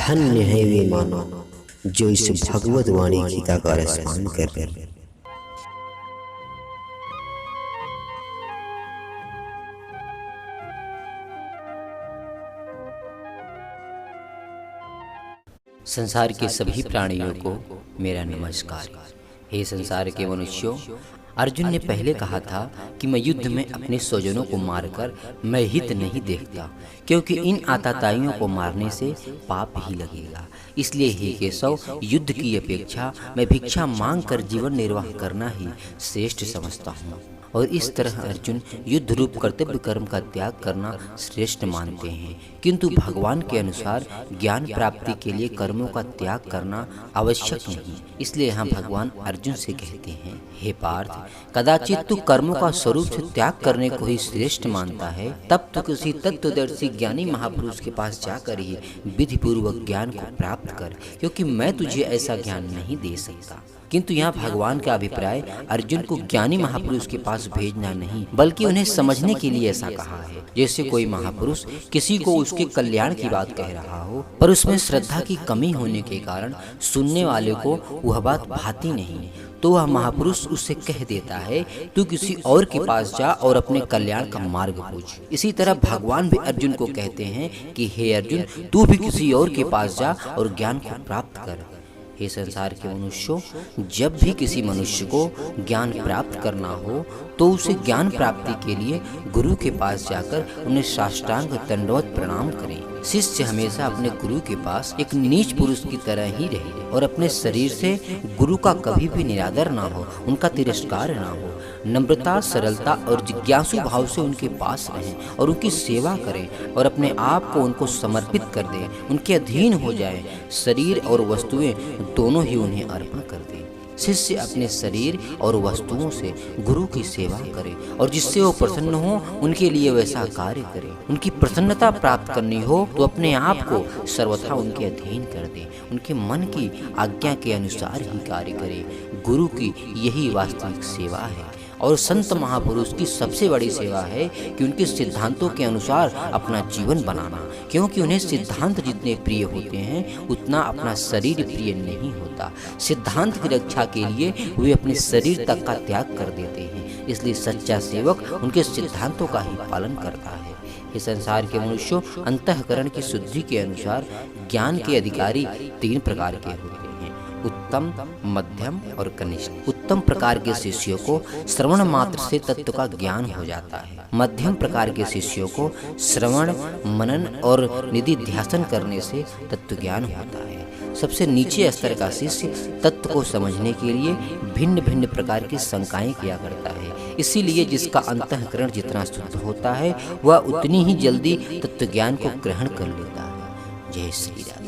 धन्य है वे मानव जो इस भगवत वाणी गीता का रसपान कर। संसार के सभी प्राणियों को मेरा नमस्कार। हे संसार के मनुष्यों, अर्जुन ने पहले कहा था कि मैं युद्ध में अपने स्वजनों को मारकर मैं हित नहीं देखता, क्योंकि इन आताताइयों को मारने से पाप ही लगेगा। इसलिए हे केशव, युद्ध की अपेक्षा मैं भिक्षा मांग कर जीवन निर्वाह करना ही श्रेष्ठ समझता हूँ। और इस तरह अर्जुन युद्ध रूप कर्तव्य कर्म का त्याग करना श्रेष्ठ मानते हैं, किंतु भगवान के अनुसार ज्ञान प्राप्ति के लिए कर्मों का त्याग करना आवश्यक नहीं। इसलिए यहाँ भगवान अर्जुन से कहते हैं, हे पार्थ, कदाचित तू कर्मों का स्वरूप से त्याग करने को ही श्रेष्ठ मानता है, तब तो किसी तत्वदर्शी ज्ञानी महापुरुष के पास जाकर ही विधि पूर्वक ज्ञान को प्राप्त कर, क्योंकि मैं तुझे ऐसा ज्ञान नहीं दे सकता। किंतु यहाँ भगवान का अभिप्राय अर्जुन को ज्ञानी महापुरुष के पास भेजना नहीं, बल्कि उन्हें समझने के लिए ऐसा कहा है। जैसे कोई महापुरुष किसी को उसके कल्याण की बात कह रहा हो, पर उसमें श्रद्धा की कमी होने के कारण सुनने वाले को वह बात भाती नहीं, तो वह महापुरुष उससे कह देता है, तू किसी और के पास जा और अपने कल्याण का मार्ग पूछ। इसी तरह भगवान भी अर्जुन को कहते हैं कि हे अर्जुन, तू भी किसी और के पास जा और ज्ञान को प्राप्त कर। हे संसार के मनुष्यों, जब भी किसी मनुष्य को ज्ञान प्राप्त करना हो तो उसे ज्ञान प्राप्ति के लिए गुरु के पास जाकर उन्हें साष्टांग दंडवत प्रणाम करें। शिष्य हमेशा अपने गुरु के पास एक नीच पुरुष की तरह ही रहे और अपने शरीर से गुरु का कभी भी निरादर ना हो, उनका तिरस्कार ना हो। नम्रता, सरलता और जिज्ञासु भाव से उनके पास रहें और उनकी सेवा करें और अपने आप को उनको समर्पित कर दें, उनके अधीन हो जाएं। शरीर और वस्तुएं दोनों ही उन्हें अर्पण कर दें। शिष्य अपने शरीर और वस्तुओं से गुरु की सेवा करे और जिससे वो प्रसन्न हो उनके लिए वैसा कार्य करे। उनकी प्रसन्नता प्राप्त करनी हो तो अपने आप को सर्वथा उनके अधीन कर दे, उनके मन की आज्ञा के अनुसार ही कार्य करे। गुरु की यही वास्तविक सेवा है और संत महापुरुष की सबसे बड़ी सेवा है कि उनके सिद्धांतों के अनुसार अपना जीवन बनाना, क्योंकि उन्हें सिद्धांत जितने प्रिय होते हैं उतना अपना शरीर प्रिय नहीं होता। सिद्धांत की रक्षा के लिए वे अपने शरीर तक का त्याग कर देते हैं। इसलिए सच्चा सेवक उनके सिद्धांतों का ही पालन करता है। इस संसार के मनुष्यों, अंतःकरण की शुद्धि के अनुसार ज्ञान के अधिकारी 3 प्रकार के होते हैं, उत्तम, मध्यम और कनिष्ठ। उत्तम प्रकार के शिष्यों को श्रवण मात्र से तत्व का ज्ञान हो जाता है। मध्यम प्रकार के शिष्यों को श्रवण, मनन और निधिध्यासन करने से तत्व ज्ञान होता है। सबसे नीचे स्तर का शिष्य तत्व को समझने के लिए भिन्न भिन्न प्रकार की शंकाएं किया करता है। इसीलिए जिसका अंतःकरण जितना शुद्ध होता है वह उतनी ही जल्दी तत्व ज्ञान को ग्रहण कर लेता है। जय श्री राम।